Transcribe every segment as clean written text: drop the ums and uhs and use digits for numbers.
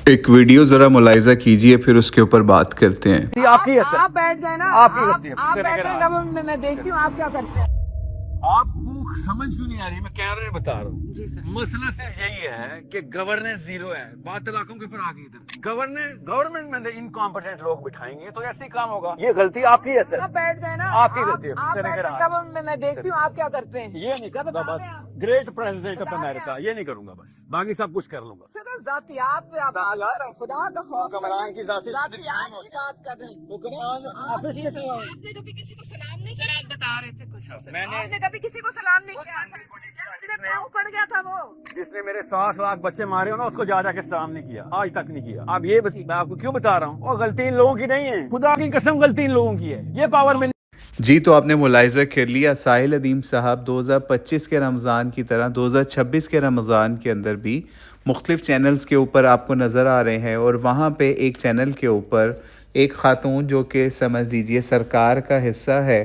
ایک ویڈیو ذرا ملاحظہ کیجئے پھر اس کے اوپر بات کرتے ہیں۔ آپ بیٹھ جائیں نا، آپ کی غلطی ہے، آپ بیٹھ جائیں، گورنمنٹ میں دیکھتی ہوں آپ کیا کرتے ہیں۔ آپ کو سمجھ کیوں نہیں آ رہی؟ میں کیمرے میں بتا رہا ہوں۔ جی سر، مسئلہ صرف یہی ہے کہ گورننس زیرو ہے، بات علاقوں کے اوپر آ گئی ادھر۔ گورنمنٹ میں انکمپیٹنٹ لوگ بٹھائیں گے تو ایسے ہی کام ہوگا۔ یہ غلطی آپ کی ہے سر، آپ بیٹھ جائیں نا، آپ کی غلطی ہے۔ آپ بیٹھ جائیں، گورنمنٹ میں دیکھتی ہوں آپ کیا کرتے ہیں۔ یہ نہیں کروں گا بس، گریٹ پریزیڈنٹ آف امریکہ، یہ نہیں کروں گا بس، باقی سب کچھ کر لوں گا۔ صرف ذاتیات پہ آپ بات کر رہے ہیں، خدا کا خوف حکمران کی ذاتیات کی بات کر رہے ہیں۔ آپ نے کبھی کسی کو سلام نہیں کیا؟ آپ بتا رہے تھے کچھ، آپ نے کبھی کسی کو سلام نہیں کیا؟ پڑ گیا تھا وہ جس نے میرے 60 لاکھ بچے مارے ہو نا، اس کو جا کے سلام نہیں کیا، آج تک نہیں کیا۔ اب یہ میں آپ کو کیوں بتا رہا ہوں، اور غلطی ان لوگوں کی نہیں ہے، خدا کی قسم غلطی ان لوگوں کی ہے۔ یہ پاور میں جی تو آپ نے ملاحظہ کر لیا، ساحل ادیم صاحب 2025 کے رمضان کی طرح 2026 کے رمضان کے اندر بھی مختلف چینلز کے اوپر آپ کو نظر آ رہے ہیں، اور وہاں پہ ایک چینل کے اوپر ایک خاتون جو کہ سمجھ لیجیے سرکار کا حصہ ہے،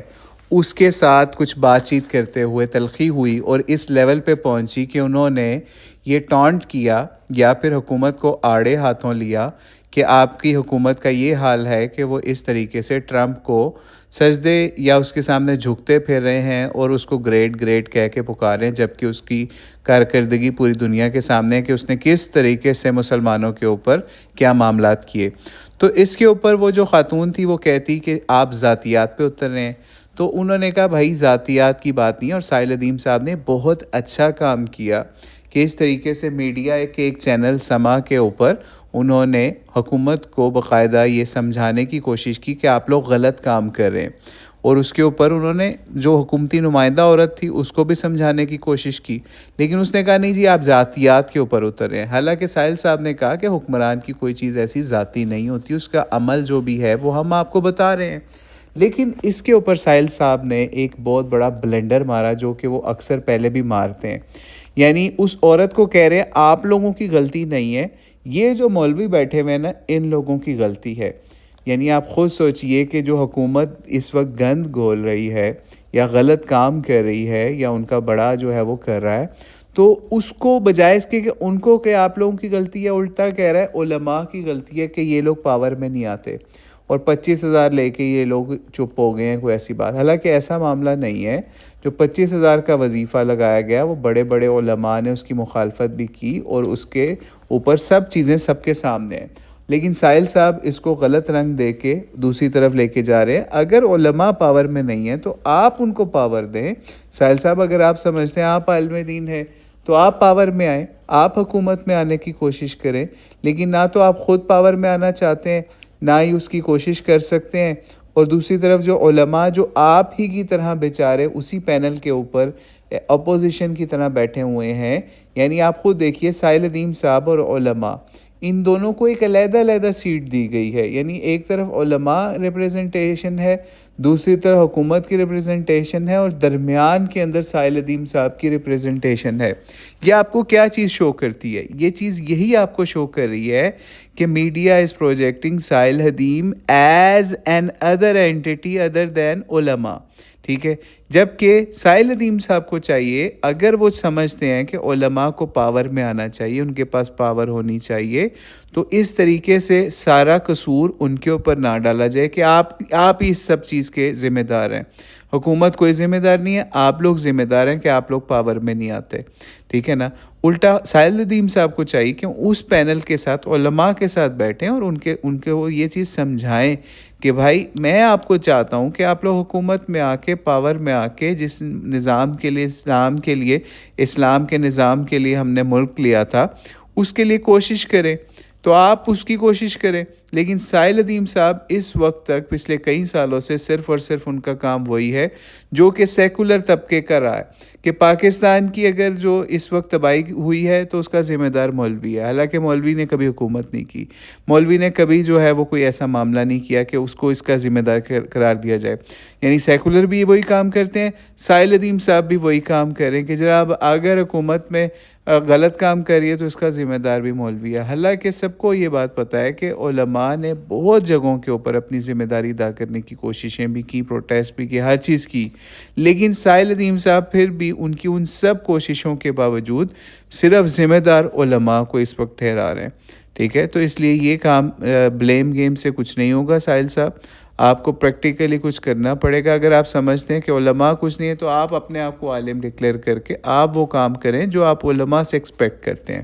اس کے ساتھ کچھ بات چیت کرتے ہوئے تلخی ہوئی، اور اس لیول پہ پہنچی کہ انہوں نے یہ ٹانٹ کیا یا پھر حکومت کو آڑے ہاتھوں لیا کہ آپ کی حکومت کا یہ حال ہے کہ وہ اس طریقے سے ٹرمپ کو سجدے یا اس کے سامنے جھکتے پھر رہے ہیں اور اس کو گریٹ گریٹ کہہ کے پکارے ہیں، جبکہ اس کی کارکردگی پوری دنیا کے سامنے ہے کہ اس نے کس طریقے سے مسلمانوں کے اوپر کیا معاملات کیے۔ تو اس کے اوپر وہ جو خاتون تھی وہ کہتی کہ آپ ذاتیات پہ اتر رہے ہیں، تو انہوں نے کہا بھائی ذاتیات کی بات نہیں ہے، اور ساحل ادیم صاحب نے بہت اچھا کام کیا کہ اس طریقے سے میڈیا کے ایک چینل سما کے اوپر انہوں نے حکومت کو باقاعدہ یہ سمجھانے کی کوشش کی کہ آپ لوگ غلط کام کر رہے ہیں، اور اس کے اوپر انہوں نے جو حکومتی نمائندہ عورت تھی اس کو بھی سمجھانے کی کوشش کی، لیکن اس نے کہا نہیں جی آپ ذاتیات کے اوپر اتر رہے ہیں۔ حالانکہ ساحل صاحب نے کہا کہ حکمران کی کوئی چیز ایسی ذاتی نہیں ہوتی، اس کا عمل جو بھی ہے وہ ہم آپ کو بتا رہے ہیں۔ لیکن اس کے اوپر ساحل صاحب نے ایک بہت بڑا بلنڈر مارا جو کہ وہ اکثر پہلے بھی مارتے ہیں، یعنی اس عورت کو کہہ رہے ہیں آپ لوگوں کی غلطی نہیں ہے، یہ جو مولوی بیٹھے ہوئے ہیں نا ان لوگوں کی غلطی ہے۔ یعنی آپ خود سوچئے کہ جو حکومت اس وقت گند گھول رہی ہے یا غلط کام کر رہی ہے یا ان کا بڑا جو ہے وہ کر رہا ہے، تو اس کو بجائے اس کے کہ ان کو کہ آپ لوگوں کی غلطی ہے، الٹا کہہ رہا ہے علماء کی غلطی ہے کہ یہ لوگ پاور میں نہیں آتے، اور 25,000 لے کے یہ لوگ چپ ہو گئے ہیں، کوئی ایسی بات۔ حالانکہ ایسا معاملہ نہیں ہے، جو 25,000 کا وظیفہ لگایا گیا وہ بڑے بڑے علماء نے اس کی مخالفت بھی کی، اور اس کے اوپر سب چیزیں سب کے سامنے ہیں، لیکن ساحل صاحب اس کو غلط رنگ دے کے دوسری طرف لے کے جا رہے ہیں۔ اگر علماء پاور میں نہیں ہیں تو آپ ان کو پاور دیں۔ ساحل صاحب اگر آپ سمجھتے ہیں آپ عالم دین ہیں تو آپ پاور میں آئیں، آپ حکومت میں آنے کی کوشش کریں، لیکن نہ تو آپ خود پاور میں آنا چاہتے ہیں، نہ ہی اس کی کوشش کر سکتے ہیں، اور دوسری طرف جو علماء جو آپ ہی کی طرح بیچارے اسی پینل کے اوپر اپوزیشن کی طرح بیٹھے ہوئے ہیں، یعنی آپ خود دیکھیے ساحل ادیم صاحب اور علماء ان دونوں کو ایک علیحدہ علیحدہ سیٹ دی گئی ہے، یعنی ایک طرف علماء ریپریزنٹیشن ہے، دوسری طرف حکومت کی ریپریزنٹیشن ہے، اور درمیان کے اندر ساحل ادیم صاحب کی ریپریزنٹیشن ہے۔ یہ آپ کو کیا چیز شو کرتی ہے؟ یہ چیز یہی آپ کو شو کر رہی ہے کہ media is projecting Sahil Adeem as an other anti other دین علماء، ٹھیک ہے؟ جبکہ ساحل ادیم صاحب کو چاہیے، اگر وہ سمجھتے ہیں کہ علماء کو پاور میں آنا چاہیے، ان کے پاس پاور ہونی چاہیے، تو اس طریقے سے سارا قصور ان کے اوپر نہ ڈالا جائے کہ آپ ہی اس سب چیز کے ذمہ دار ہیں۔ حکومت کوئی ذمہ دار نہیں ہے، آپ لوگ ذمہ دار ہیں کہ آپ لوگ پاور میں نہیں آتے، ٹھیک ہے نا؟ الٹا ساحل ادیم صاحب کو چاہیے کہ اس پینل کے ساتھ علماء کے ساتھ بیٹھیں اور ان کے وہ یہ چیز سمجھائیں کہ بھائی میں آپ کو چاہتا ہوں کہ آپ لوگ حکومت میں آ کے پاور میں آ کے جس نظام کے لیے اسلام کے نظام کے لیے ہم نے ملک لیا تھا اس کے لیے کوشش کریں، تو آپ اس کی کوشش کریں۔ لیکن ساحل ادیم صاحب اس وقت تک پچھلے کئی سالوں سے صرف اور صرف ان کا کام وہی ہے جو کہ سیکولر طبقے کا رہا ہے، کہ پاکستان کی اگر جو اس وقت تباہی ہوئی ہے تو اس کا ذمہ دار مولوی ہے، حالانکہ مولوی نے کبھی حکومت نہیں کی، مولوی نے کبھی جو ہے وہ کوئی ایسا معاملہ نہیں کیا کہ اس کو اس کا ذمہ دار قرار دیا جائے۔ یعنی سیکولر بھی وہی کام کرتے ہیں، ساحل ادیم صاحب بھی وہی کام کریں کہ جناب اگر حکومت میں غلط کام کریے تو اس کا ذمہ دار بھی مولوی ہے۔ حالانکہ سب کو یہ بات پتہ ہے کہ علماء نے بہت جگہوں کے اوپر اپنی ذمہ داری ادا کرنے کی کوششیں بھی کی، پروٹیسٹ بھی کی، ہر چیز کی، لیکن ساحل ادیم صاحب پھر بھی ان سب کوششوں کے باوجود صرف ذمہ دار علماء کو اس وقت ٹھہرا رہے ہیں، ٹھیک ہے. تو اس لیے یہ کام بلیم گیم سے کچھ نہیں ہوگا ساحل صاحب. آپ کو پریکٹیکلی کچھ کرنا پڑے گا. اگر آپ سمجھتے ہیں کہ علماء کچھ نہیں ہے تو آپ اپنے آپ کو عالم ڈکلیئر کر کے آپ وہ کام کریں جو آپ علماء سے ایکسپیکٹ کرتے ہیں.